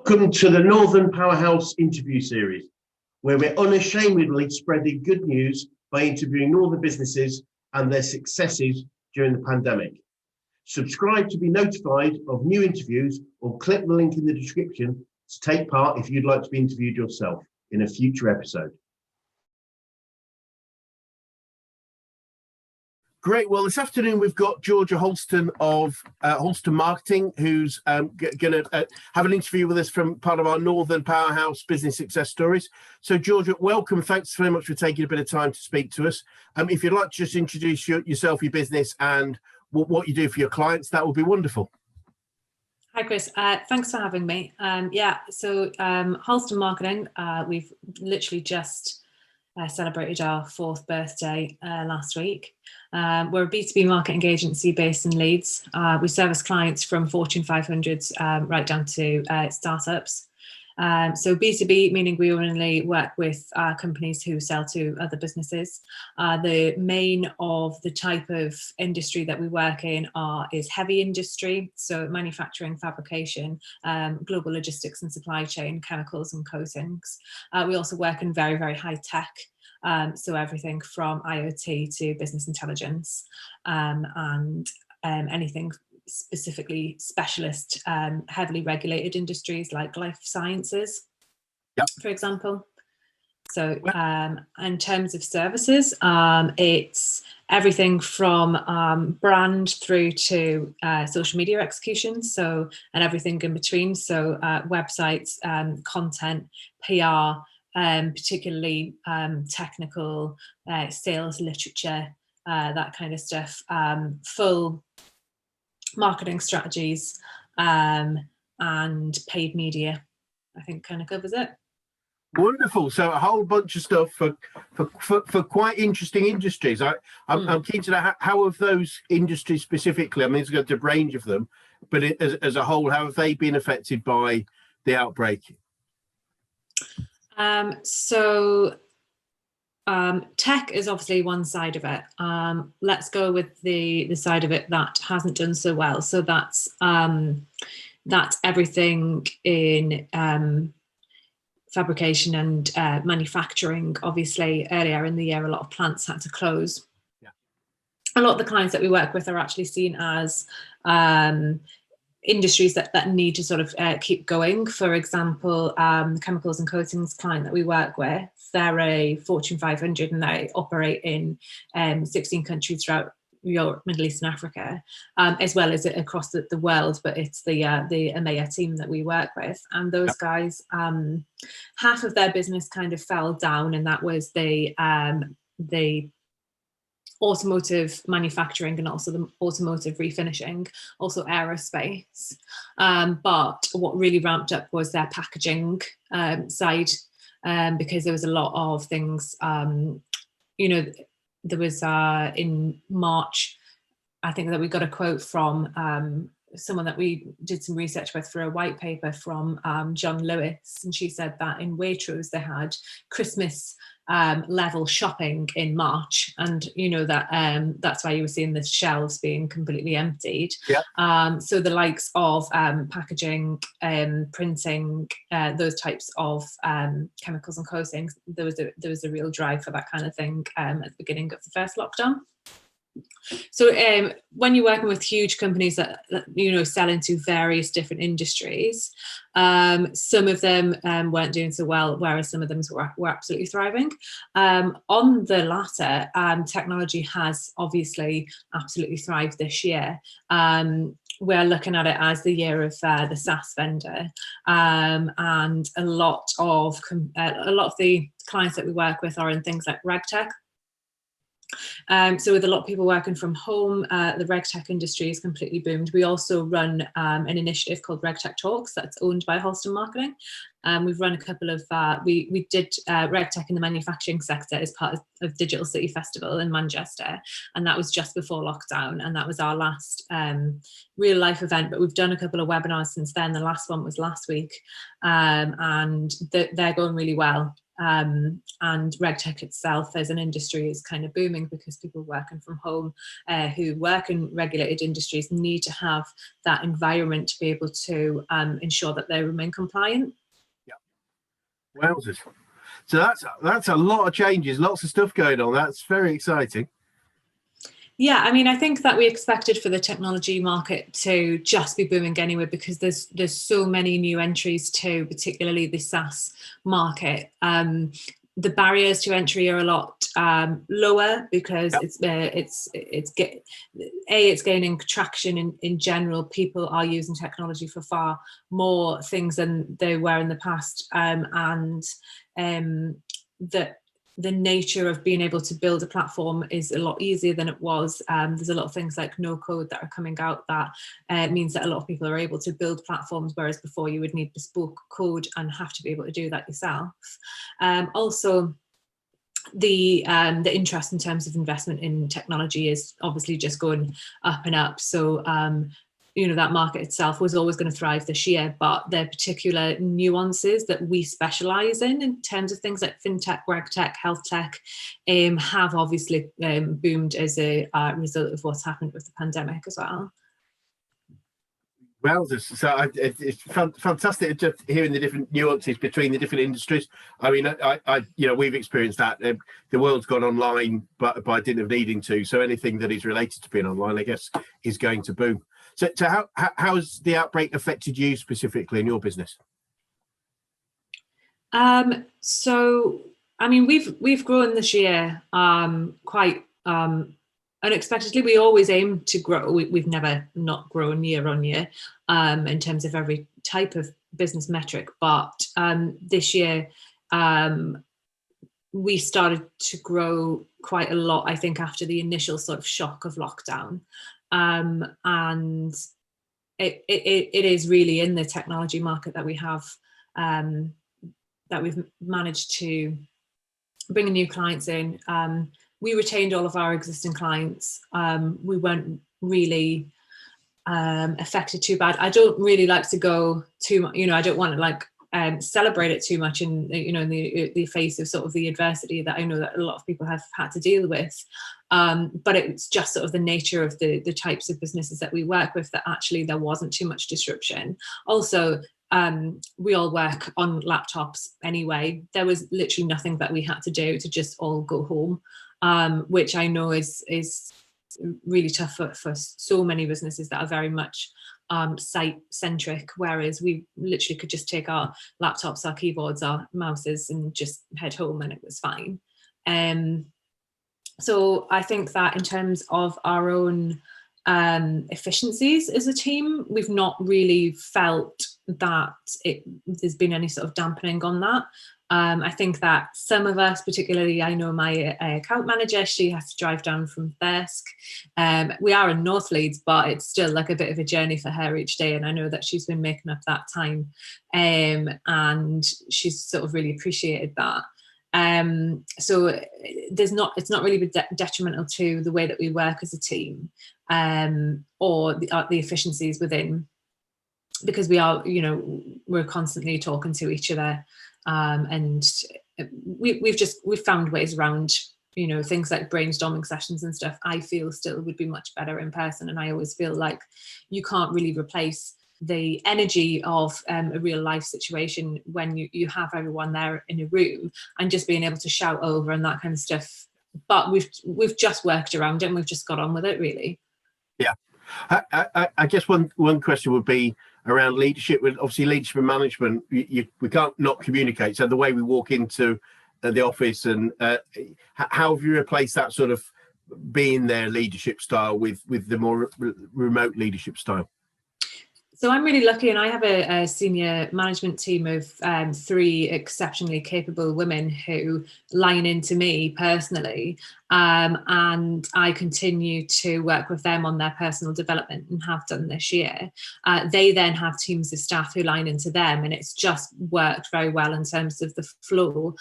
Welcome to the Northern Powerhouse interview series, where we're unashamedly spreading good news by interviewing Northern businesses and their successes during the pandemic. Subscribe to be notified of new interviews or click the link in the description to take part if you'd like to be interviewed yourself in a future episode. Great. Well, this afternoon we've got Georgia Halston of Halston Marketing, who's going to have an interview with us from part of our Northern Powerhouse Business Success Stories. So, Georgia, welcome. Thanks very much for taking a bit of time to speak to us. If you'd like to just introduce yourself, your business, and what you do for your clients, that would be wonderful. Hi, Chris. Thanks for having me. So Halston Marketing, we've literally just celebrated our 4th birthday last week. We're a B2B marketing agency based in Leeds. We service clients from Fortune 500s right down to startups. So B2B, meaning we only work with companies who sell to other businesses. The main of the type of industry that we work in is heavy industry, so manufacturing, fabrication, global logistics and supply chain, chemicals and coatings. We also work in very, very high tech. So everything from IoT to business intelligence and anything specifically specialist, heavily regulated industries like life sciences, for example. So in terms of services, it's everything from brand through to social media execution, and everything in between. So websites, content, PR, particularly technical, sales, literature, that kind of stuff, full marketing strategies, and paid media, I think kind of covers it. Wonderful. So a whole bunch of stuff for quite interesting industries. I'm keen to know how have those industries specifically, I mean, it's got a range of them, but as a whole, how have they been affected by the outbreak? Tech is obviously one side of it. Let's go with the side of it that hasn't done so well. So that's everything in fabrication and manufacturing. Obviously, earlier in the year, a lot of plants had to close. Yeah. A lot of the clients that we work with are actually seen as industries that need to sort of keep going. For example, the chemicals and coatings client that we work with, they're a Fortune 500 and they operate in 16 countries throughout Europe, Middle East and Africa, as well as across the world, but it's the EMEA team that we work with. And those guys, half of their business kind of fell down, and that was the automotive manufacturing and also the automotive refinishing, also aerospace. But what really ramped up was their packaging side, because there was a lot of things, there was in March, I think that we got a quote from someone that we did some research with for a white paper from John Lewis, and she said that in Waitrose they had Christmas level shopping in March, and that's why you were seeing the shelves being completely emptied. So the likes of packaging, printing, those types of chemicals and coatings, there was a real drive for that kind of thing at the beginning of the first lockdown. So when you're working with huge companies that sell into various different industries, some of them weren't doing so well, whereas some of them were absolutely thriving. On the latter, technology has obviously absolutely thrived this year. We're looking at it as the year of the SaaS vendor, and a lot of the clients that we work with are in things like RegTech. So with a lot of people working from home, the RegTech industry is completely boomed. We also run an initiative called RegTech Talks that's owned by Halston Marketing. We've run a couple of, we did RegTech in the manufacturing sector as part of Digital City Festival in Manchester, and that was just before lockdown, and that was our last real life event, but we've done a couple of webinars since then. The last one was last week, and they're going really well. and RegTech itself as an industry is kind of booming because people working from home who work in regulated industries need to have that environment to be able to ensure that they remain compliant. Yeah. Wowzers. So that's a lot of changes, lots of stuff going on. That's very exciting. Yeah, I mean, I think that we expected for the technology market to just be booming anyway, because there's so many new entries to particularly the SaaS market. The barriers to entry are a lot lower because it's gaining traction in general. People are using technology for far more things than they were in the past, and the nature of being able to build a platform is a lot easier than it was. There's a lot of things like no code that are coming out that means that a lot of people are able to build platforms, whereas before you would need bespoke code and have to be able to do that yourself. Also, the interest in terms of investment in technology is obviously just going up and up. So that market itself was always going to thrive this year, but there are particular nuances that we specialize in terms of things like fintech, regtech, health tech, have obviously boomed as a result of what's happened with the pandemic as well. Well, so it's fantastic just hearing the different nuances between the different industries. I mean, we've experienced that. The world's gone online, but by dint of needing to. So anything that is related to being online, I guess, is going to boom. So how has the outbreak affected you specifically in your business? So, I mean, we've grown this year quite unexpectedly. We always aim to grow. We've never not grown year on year in terms of every type of business metric. But this year, we started to grow quite a lot, I think, after the initial sort of shock of lockdown. And it is really in the technology market that we have that we've managed to bring new clients in. We retained all of our existing clients. We weren't really affected too bad. I don't really like to go too much, I don't want to celebrate it too much in the face of sort of the adversity that I know that a lot of people have had to deal with. But it's just sort of the nature of the types of businesses that we work with that actually there wasn't too much disruption. Also, we all work on laptops anyway. There was literally nothing that we had to do to just all go home, which I know is really tough for so many businesses that are very much site centric, whereas we literally could just take our laptops, our keyboards, our mouses and just head home and it was fine. So I think that in terms of our own efficiencies as a team, we've not really felt that there's been any sort of dampening on that. I think that some of us, particularly, I know my account manager, she has to drive down from Thirsk. We are in North Leeds, but it's still like a bit of a journey for her each day. And I know that she's been making up that time and she's sort of really appreciated that. So it's not really been detrimental to the way that we work as a team or the efficiencies within, because we are, we're constantly talking to each other. And we've found ways around, things like brainstorming sessions and stuff. I feel still would be much better in person. And I always feel like you can't really replace the energy of a real life situation when you have everyone there in a room and just being able to shout over and that kind of stuff. But we've just worked around it and we've just got on with it, really. Yeah. I guess one question would be around leadership. Obviously, leadership and management, we can't not communicate. So the way we walk into the office and how have you replaced that sort of being their leadership style with the more remote leadership style? So I'm really lucky and I have a senior management team of 3 exceptionally capable women who line into me personally, and I continue to work with them on their personal development and have done this year. They then have teams of staff who line into them, and it's just worked very well in terms of the flow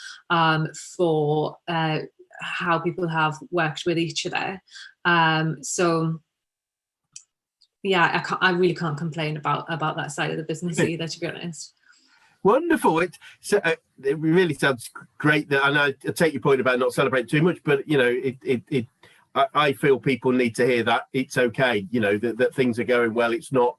for how people have worked with each other. So yeah, I really can't complain about that side of the business either, to be honest. Wonderful. It really sounds great. That, and I take your point about not celebrating too much, but I feel people need to hear that it's okay. That things are going well. It's not.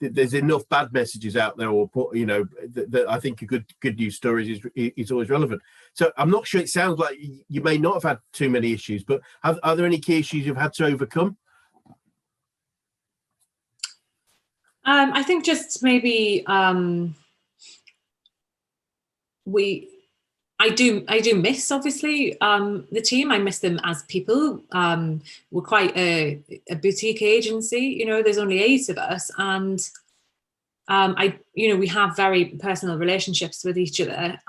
There's enough bad messages out there, or that I think a good news stories is always relevant. So I'm not sure. It sounds like you may not have had too many issues, but are there any key issues you've had to overcome? I think just maybe I do miss, obviously, the team. I miss them as people. We're quite a boutique agency. There's only 8 of us, and we have very personal relationships with each other.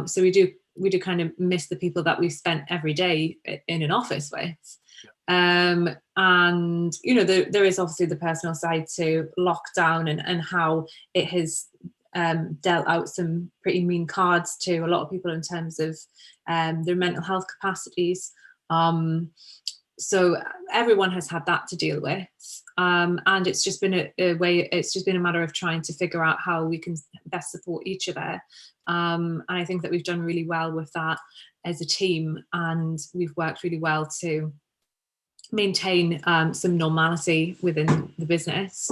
So we do kind of miss the people that we spent every day in an office with. And there is obviously the personal side to lockdown and how it has dealt out some pretty mean cards to a lot of people in terms of their mental health capacities. So everyone has had that to deal with, and it's just been it's just been a matter of trying to figure out how we can best support each other. And I think that we've done really well with that as a team, and we've worked really well to maintain some normality within the business.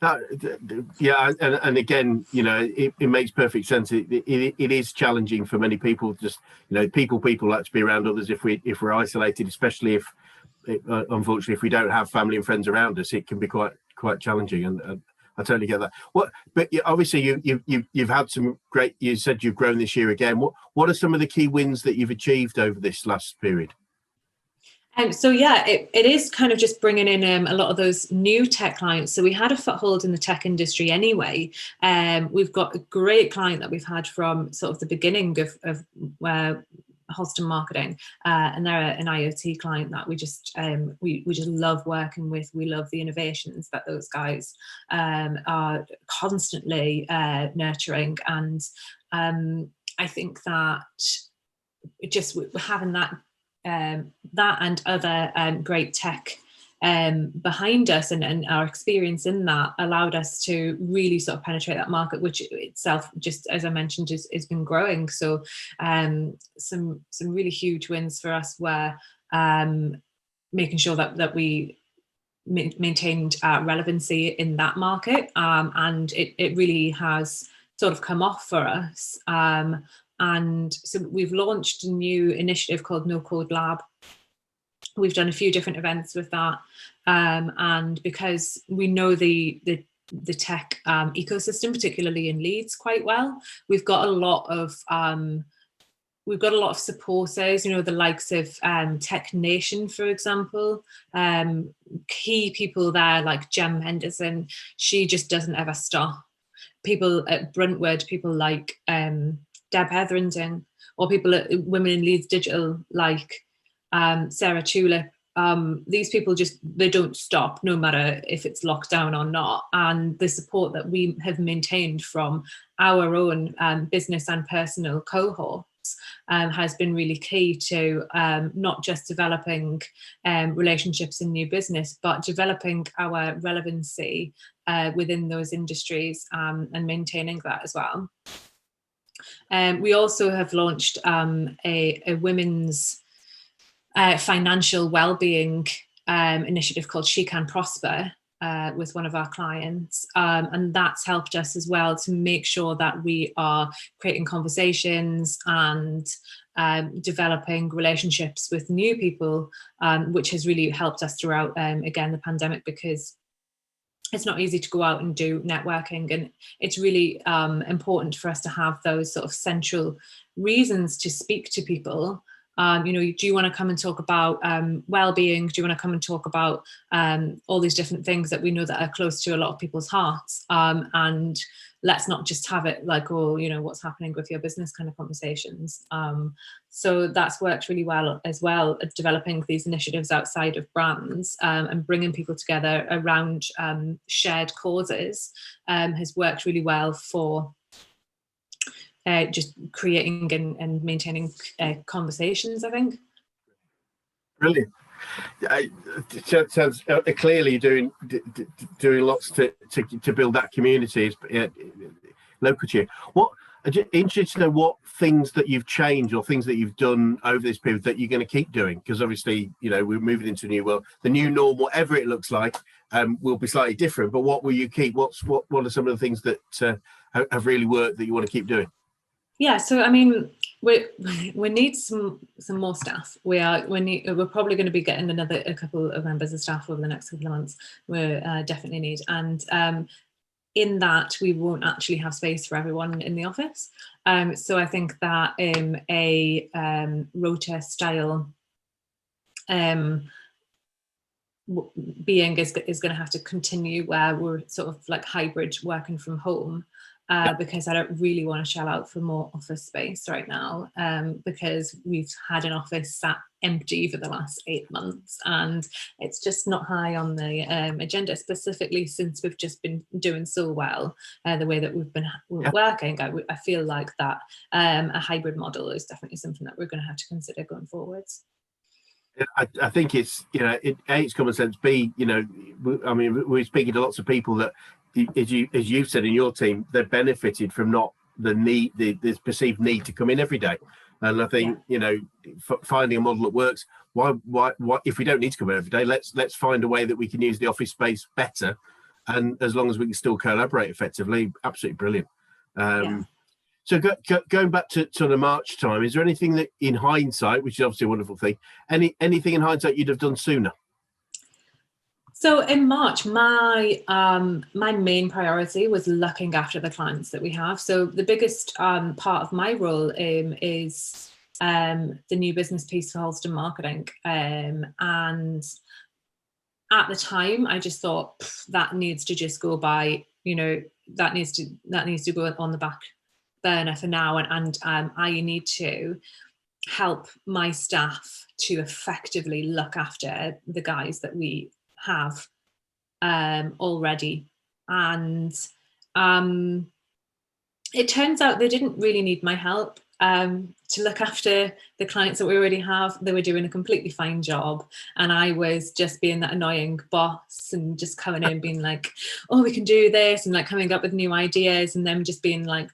And again, it makes perfect sense. It is challenging for many people. Just people like to be around others. If we're isolated, especially if unfortunately if we don't have family and friends around us, it can be quite challenging. And I totally get that. But obviously you've had some great. You said you've grown this year again. What are some of the key wins that you've achieved over this last period? So yeah, it is kind of just bringing in a lot of those new tech clients. So we had a foothold in the tech industry anyway. We've got a great client that we've had from sort of the beginning of Halston Marketing, and they're an IoT client that we just love working with. We love the innovations that those guys are constantly nurturing, and I think that just having that and other great tech behind us and our experience in that allowed us to really sort of penetrate that market, which itself, just as I mentioned, has been growing. So some really huge wins for us were making sure that we maintained relevancy in that market, and it really has sort of come off for us. And so we've launched a new initiative called No Code Lab. We've done a few different events with that, and because we know the tech ecosystem, particularly in Leeds, quite well, we've got a lot of supporters. The likes of Tech Nation, for example, key people there like Jem Henderson. She just doesn't ever stop. People at Bruntwood, people like Deb Hetherington, or people at Women in Leeds Digital like Sarah Tulip. These people they don't stop, no matter if it's locked down or not. And the support that we have maintained from our own business and personal cohorts has been really key to not just developing relationships in new business, but developing our relevancy within those industries and maintaining that as well. We also have launched a women's financial well-being initiative called She Can Prosper with one of our clients, and that's helped us as well to make sure that we are creating conversations and developing relationships with new people, which has really helped us throughout again the pandemic, because it's not easy to go out and do networking, and it's really important for us to have those sort of central reasons to speak to people. Do you want to come and talk about well-being? Do you want to come and talk about all these different things that we know that are close to a lot of people's hearts? And let's not just have it like, what's happening with your business kind of conversations. So that's worked really well as well, at developing these initiatives outside of brands and bringing people together around shared causes has worked really well for just creating and maintaining conversations, I think. Brilliant. It sounds clearly doing lots to build that community. local to you. What I'm just interested to know what things that you've changed or things that you've done over this period that you're going to keep doing, because obviously, you know, we're moving into a new world. The new norm, whatever it looks like, will be slightly different. But what will you keep? What are some of the things that have really worked that you want to keep doing? Yeah, so I mean, we need some more staff. We're probably going to be getting a couple of members of staff over the next couple of months. We definitely need, and in that we won't actually have space for everyone in the office. So I think that a rota style being is going to have to continue, where we're sort of like hybrid working from home. Because I don't really want to shell out for more office space right now, because we've had an office sat empty for the last 8 months, and it's just not high on the agenda, specifically since we've just been doing so well the way that we've been working. I feel like that a hybrid model is definitely something that we're going to have to consider going forwards. I think it's, you know, it's common sense. B, you know, I mean, we're speaking to lots of people that, as you've said in your team, they've benefited from not the need, this perceived need to come in every day. And I think, you know, finding a model that works. Why if we don't need to come in every day, let's find a way that we can use the office space better, and as long as we can still collaborate effectively, absolutely brilliant. So going back to the March time, is there anything that, in hindsight, which is obviously a wonderful thing, anything in hindsight you'd have done sooner? So in March, my main priority was looking after the clients that we have. So the biggest part of my role is the new business piece for Halston Marketing, and at the time, I just thought that needs to just go by. You know, that needs to go on the back burner for now, and I need to help my staff to effectively look after the guys that we have already. And it turns out they didn't really need my help to look after the clients that we already have. They were doing a completely fine job, and I was just being that annoying boss and just coming in being like, oh, we can do this, and like coming up with new ideas, and them just being like,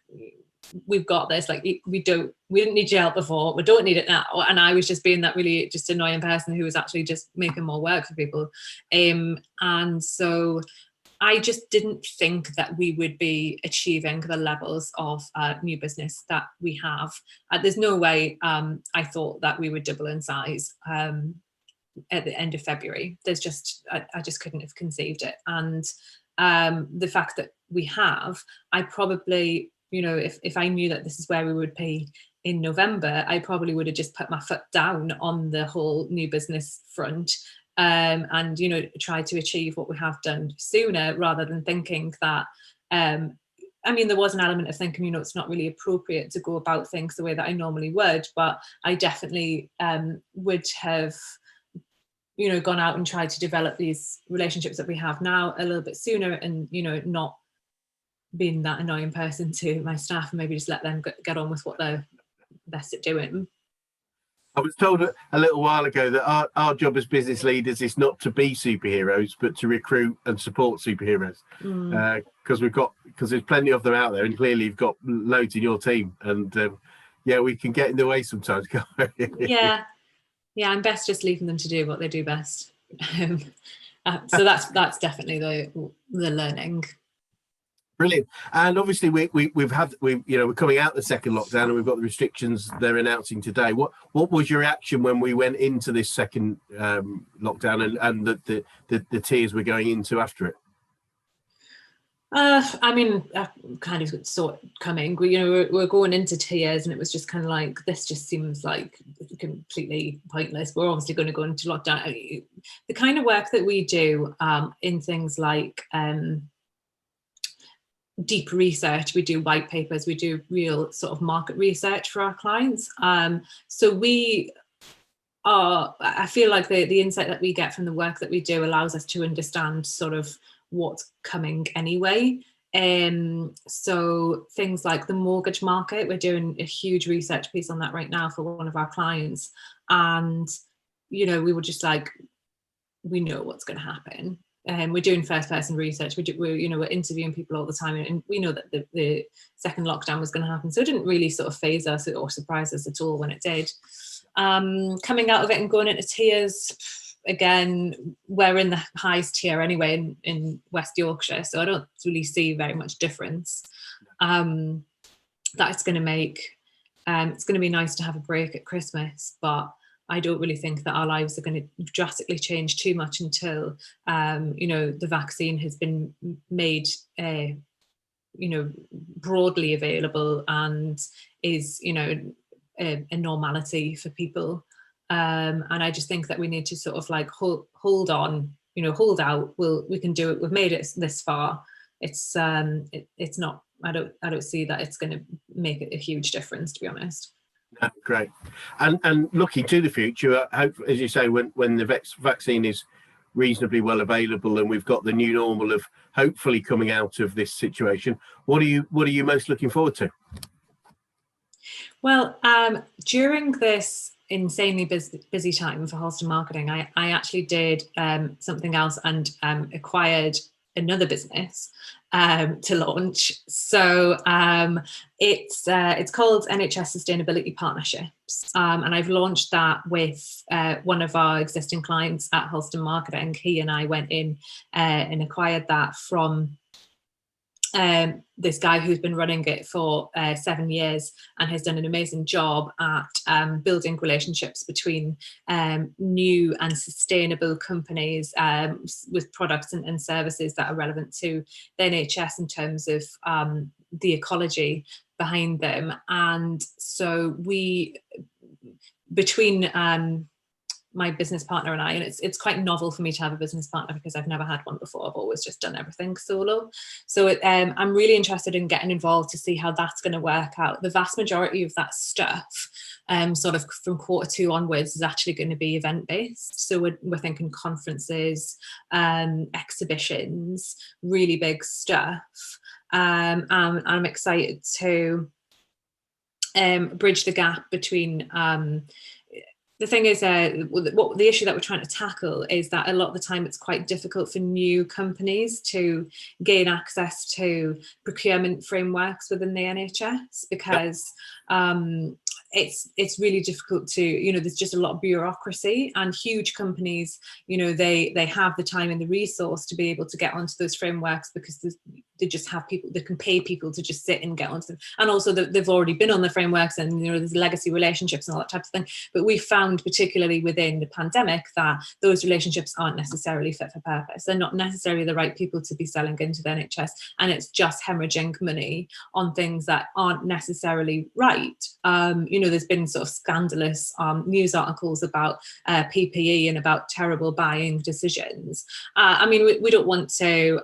we've got this, like we didn't need your help before, we don't need it now. And I was just being that really just annoying person who was actually just making more work for people. And so I just didn't think that we would be achieving the levels of new business that we have. There's no way I thought that we would double in size at the end of February. There's just, I just couldn't have conceived it. And the fact that we have, I probably, you know, if I knew that this is where we would be in November, I probably would have just put my foot down on the whole new business front, and, you know, try to achieve what we have done sooner, rather than thinking that, I mean, there was an element of thinking, you know, it's not really appropriate to go about things the way that I normally would, but I definitely would have, you know, gone out and tried to develop these relationships that we have now a little bit sooner, and, you know, not being that annoying person to my staff, and maybe just let them get on with what they're best at doing. I was told a little while ago that our job as business leaders is not to be superheroes, but to recruit and support superheroes. Because there's plenty of them out there, and clearly you've got loads in your team, and we can get in the way sometimes, can't we? yeah, I'm best just leaving them to do what they do best. So that's definitely the learning. Brilliant. And obviously we're coming out the second lockdown, and we've got the restrictions they're announcing today. What was your reaction when we went into this second lockdown, and the tiers we're going into after it? I mean, I kind of saw it coming. We're going into tiers, and it was just kind of like, this just seems like completely pointless. We're obviously going to go into lockdown. The kind of work that we do in things like deep research, we do white papers, we do real sort of market research for our clients. So I feel like the insight that we get from the work that we do allows us to understand sort of what's coming anyway. So things like the mortgage market, we're doing a huge research piece on that right now for one of our clients. And, you know, we were just like, we know what's going to happen. we're doing first person research. We're interviewing people all the time, and we know that the second lockdown was going to happen. So it didn't really sort of faze us or surprise us at all when it did. Coming out of it and going into tiers, again, we're in the highest tier anyway in West Yorkshire, so I don't really see very much difference. That it's going to make. It's going to be nice to have a break at Christmas, but I don't really think that our lives are going to drastically change too much until, the vaccine has been made, broadly available and is, a normality for people. And I just think that we need to sort of like hold on, hold out. We can do it. We've made it this far. It's not. I don't see that it's going to make a huge difference, to be honest. No, great. And looking to the future, I hope, as you say, when the vaccine is reasonably well available and we've got the new normal of hopefully coming out of this situation, what are you most looking forward to? Well, during this insanely busy time for Halston Marketing, I actually did something else and acquired another business to launch. So it's called NHS Sustainability Partnerships, and I've launched that with one of our existing clients at Halston Marketing. He and I went in and acquired that from this guy who's been running it for 7 years and has done an amazing job at building relationships between new and sustainable companies with products and services that are relevant to the NHS in terms of the ecology behind them. And so between my business partner and I, and it's quite novel for me to have a business partner because I've never had one before. I've always just done everything solo. So I'm really interested in getting involved to see how that's going to work out. The vast majority of that stuff, sort of from Q2 onwards, is actually going to be event based. So we're thinking conferences, exhibitions, really big stuff. And I'm excited to bridge the gap between the thing is, what the issue that we're trying to tackle is that a lot of the time it's quite difficult for new companies to gain access to procurement frameworks within the NHS because it's really difficult to, there's just a lot of bureaucracy, and huge companies, they have the time and the resource to be able to get onto those frameworks because they just have people, they can pay people to just sit and get onto them. And also they've already been on the frameworks and, there's legacy relationships and all that type of thing. But we found, particularly within the pandemic, that those relationships aren't necessarily fit for purpose. They're not necessarily the right people to be selling into the NHS. And it's just hemorrhaging money on things that aren't necessarily right. There's been sort of scandalous news articles about PPE and about terrible buying decisions. We don't want to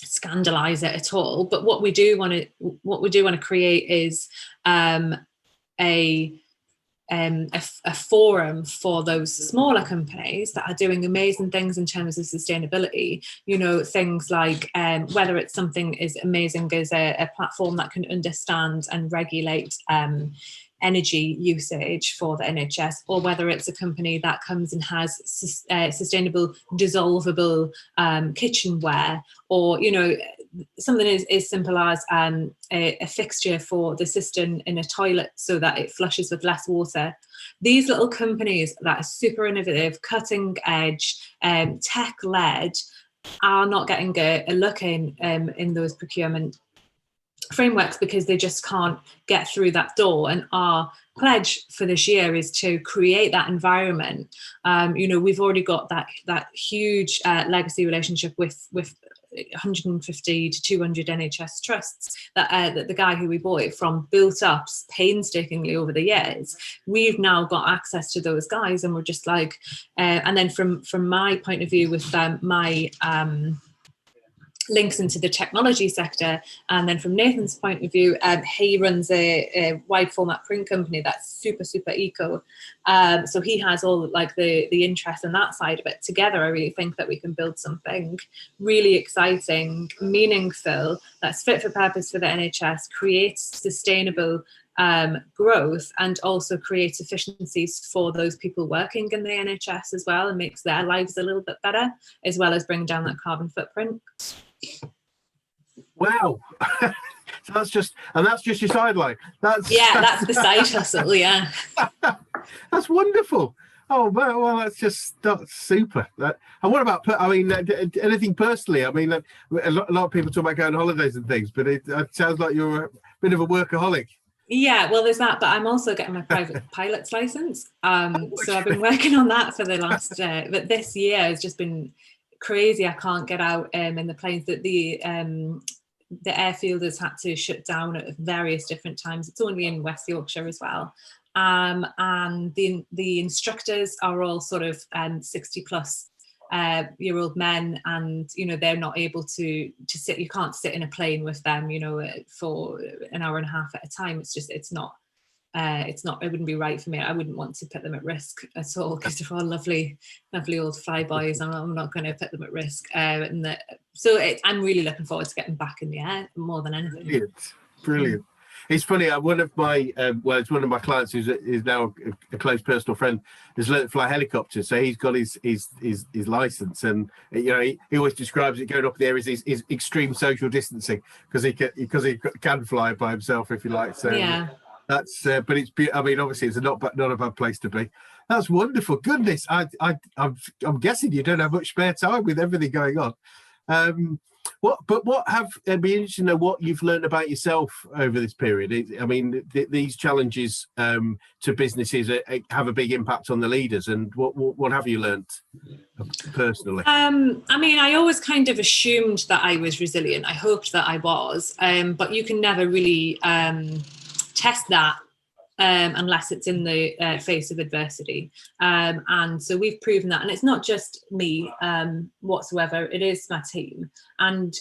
scandalize it at all, but what we do want to create is a forum for those smaller companies that are doing amazing things in terms of sustainability. Things like whether it's something as amazing as a platform that can understand and regulate energy usage for the NHS, or whether it's a company that comes and has sustainable dissolvable kitchenware, or something as simple as a fixture for the cistern in a toilet so that it flushes with less water. These little companies that are super innovative, cutting edge, tech led, are not getting a look in those procurement frameworks because they just can't get through that door. And our pledge for this year is to create that environment. We've already got that huge legacy relationship with 150 to 200 NHS trusts that the guy who we bought it from built up painstakingly over the years. We've now got access to those guys, and we're just like, and then from my point of view with my links into the technology sector, and then from Nathan's point of view, he runs a wide format print company that's super eco, so he has all like the interest in that side of it. Together I really think that we can build something really exciting, meaningful, that's fit for purpose for the NHS, creates sustainable growth, and also creates efficiencies for those people working in the NHS as well, and makes their lives a little bit better, as well as bringing down that carbon footprint. Wow. So that's just your sideline. That's the side hustle. Yeah. That's wonderful. Oh well, that's super. And what about? I mean, anything personally? I mean, a lot of people talk about going on holidays and things, but it sounds like you're a bit of a workaholic. Yeah, well, there's that, but I'm also getting my private pilot's license. So I've been working on that for the last. But this year has just been crazy. I can't get out in the planes. That the airfielders had to shut down at various different times. It's only in West Yorkshire as well. And the instructors are all sort of 60 plus year old men, and they're not able to sit. You can't sit in a plane with them for an hour and a half at a time. It's not it wouldn't be right for me. I wouldn't want to put them at risk at all, because they're all lovely old flyboys. I'm not going to put them at risk. So I'm really looking forward to getting back in the air more than anything. Brilliant. It's funny. One of my it's one of my clients who's now a close personal friend, has learned to fly helicopters. So he's got his license, and he always describes it going up there as his extreme social distancing, because he can fly by himself if you like. So yeah, that's but I mean, obviously it's not a bad place to be. That's wonderful. Goodness, I'm guessing you don't have much spare time with everything going on. It'd be interesting to know what you've learned about yourself over this period. I mean, these challenges to businesses have a big impact on the leaders, and what have you learned personally? I mean, I always kind of assumed that I was resilient. I hoped that I was, but you can never really test that unless it's in the face of adversity. And so we've proven that. And it's not just me whatsoever, it is my team. And,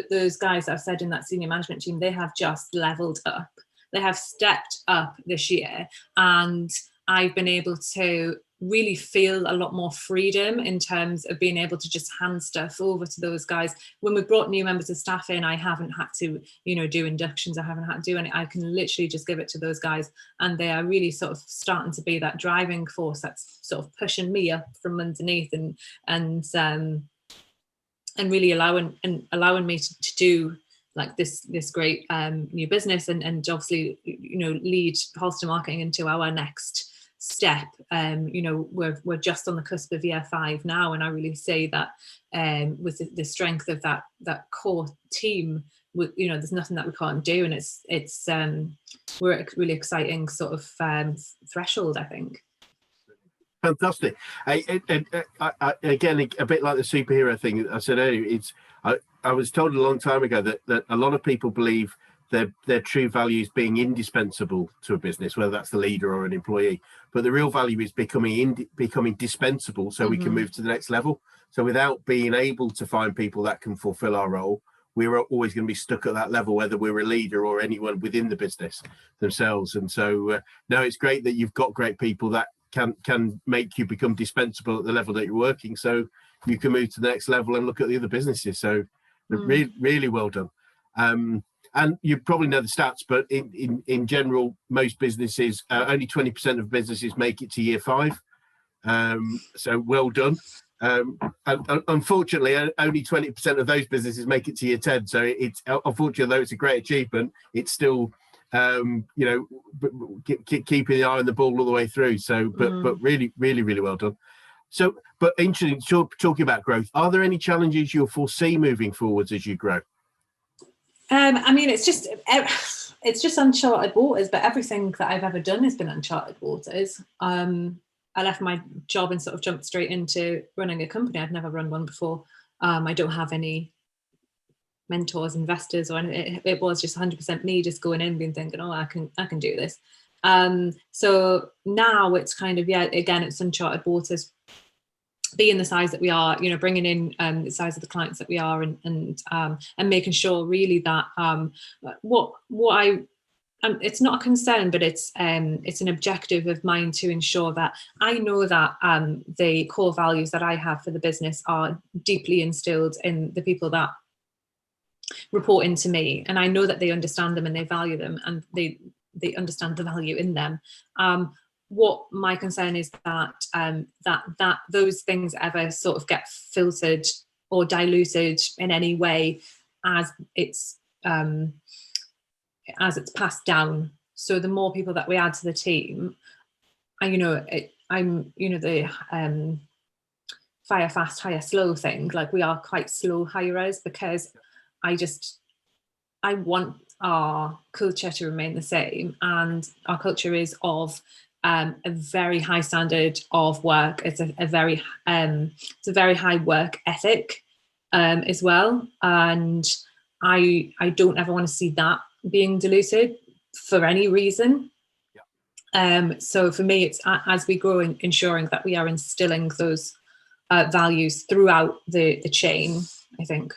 those guys that I've said in that senior management team, they have just leveled up. They have stepped up this year. And I've been able to really feel a lot more freedom in terms of being able to just hand stuff over to those guys. When we brought new members of staff in, I haven't had to, do inductions. I haven't had to do any. I can literally just give it to those guys, and they are really sort of starting to be that driving force that's sort of pushing me up from underneath and really allowing me to do like this great new business and obviously lead Halston Marketing into our next step. We're just on the cusp of year 5 now, and I really say that with the strength of that core team, there's nothing that we can't do, and it's we're at a really exciting sort of threshold, I think. Fantastic. Again, a bit like the superhero thing I said earlier, I was told a long time ago that a lot of people believe their true value is being indispensable to a business, whether that's the leader or an employee. But the real value is becoming dispensable, so we can move to the next level. So without being able to find people that can fulfill our role, we're always going to be stuck at that level, whether we're a leader or anyone within the business themselves. And so, no, it's great that you've got great people that can make you become dispensable at the level that you're working, so you can move to the next level and look at the other businesses. So really, really well done. And you probably know the stats, but in general, most businesses, only 20% of businesses make it to year 5. So well done. And unfortunately, only 20% of those businesses make it to year 10. So it's unfortunately, though it's a great achievement, it's still keeping the eye on the ball all the way through. So, but really, really, really well done. So, but interesting, talking about growth, are there any challenges you'll foresee moving forwards as you grow? I mean, it's just uncharted waters, but everything that I've ever done has been uncharted waters. I left my job and sort of jumped straight into running a company. I'd never run one before. I don't have any mentors, investors, or anything. It was just 100% me just going in, being thinking, oh, I can do this. So now it's kind of, again, it's uncharted waters. Being the size that we are, bringing in the size of the clients that we are, and making sure really that it's not a concern, but it's an objective of mine to ensure that I know that the core values that I have for the business are deeply instilled in the people that report into me, and I know that they understand them and they value them, and they understand the value in them. What my concern is that that those things ever sort of get filtered or diluted in any way as it's passed down. So the more people that we add to the team, and I'm the fire fast, hire slow thing. Like, we are quite slow hirers, because I want our culture to remain the same, and our culture is of a very high standard of work. It's a very high work ethic as well, and I don't ever want to see that being diluted for any reason. So for me, it's as we grow, ensuring that we are instilling those values throughout the chain, I think.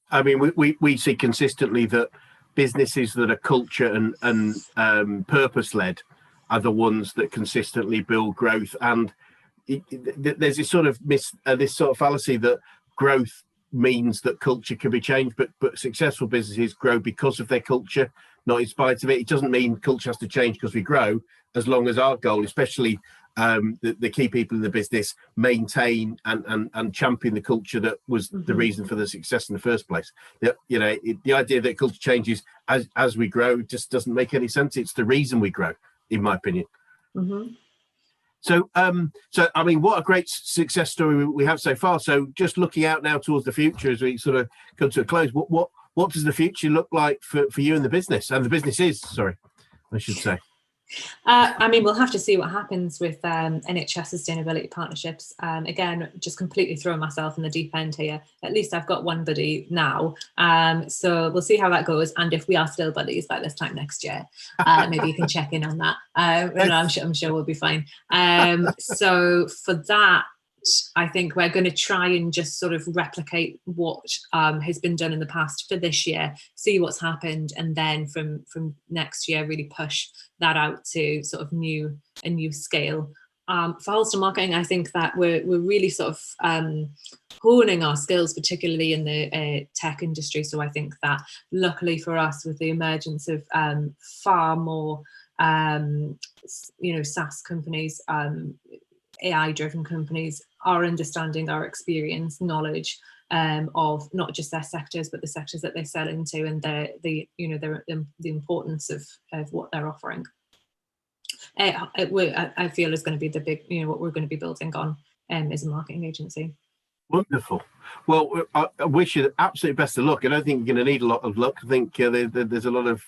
I mean, we see consistently that businesses that are culture and purpose led are the ones that consistently build growth. And there's this sort of fallacy that growth means that culture can be changed, but successful businesses grow because of their culture, not in spite of it. It doesn't mean culture has to change because we grow, as long as our goal, especially the key people in the business, maintain and champion the culture that was the reason for the success in the first place. The idea that culture changes as we grow just doesn't make any sense. It's the reason we grow, in my opinion. So I mean, what a great success story we have so far. So just looking out now towards the future as we sort of come to a close, what does the future look like for you and the business, and the businesses, sorry, I should say? I mean, we'll have to see what happens with NHS sustainability partnerships. Again, just completely throwing myself in the deep end here. At least I've got one buddy now. So we'll see how that goes. And if we are still buddies by this time next year, maybe you can check in on that. I'm sure we'll be fine. So for that, I think we're going to try and just sort of replicate what has been done in the past for this year, see what's happened, and then from next year really push that out to sort of a new scale. For Halston Marketing, I think that we're really sort of honing our skills, particularly in the tech industry. So I think that luckily for us, with the emergence of far more SaaS companies, AI-driven companies, our understanding, our experience, knowledge of not just their sectors, but the sectors that they sell into, and the importance of what they're offering. I feel is going to be the big, what we're going to be building on as a marketing agency. Wonderful. Well, I wish you the absolute best of luck. I don't think you're going to need a lot of luck. I think there's a lot of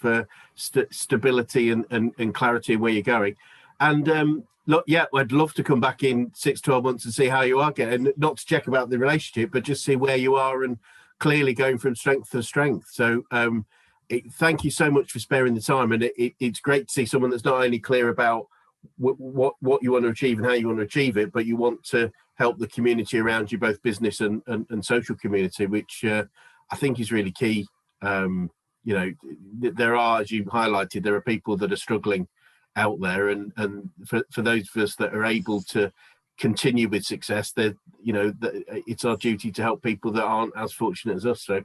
stability and clarity in where you're going. And look, yeah, I'd love to come back in 6-12 months and see how you are getting, not to check about the relationship, but just see where you are, and clearly going from strength to strength. So thank you so much for sparing the time. And it's great to see someone that's not only clear about what you want to achieve and how you want to achieve it, but you want to help the community around you, both business and social community, which I think is really key. There are, as you highlighted, there are people that are struggling out there, and for those of us that are able to continue with success, it's our duty to help people that aren't as fortunate as us. So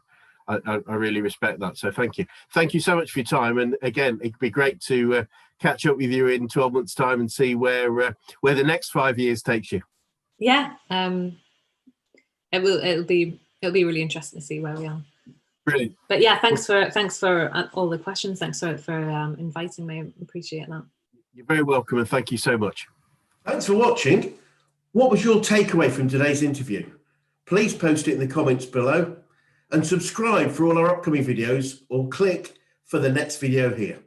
I really respect that. So thank you so much for your time. And again, it'd be great to catch up with you in 12 months' time and see where the next 5 years takes you. Yeah, it'll be really interesting to see where we are. Brilliant. But yeah, thanks for all the questions. Thanks for inviting me. I appreciate that. You're very welcome, and thank you so much. Thanks for watching. What was your takeaway from today's interview? Please post it in the comments below, and subscribe for all our upcoming videos, or click for the next video here.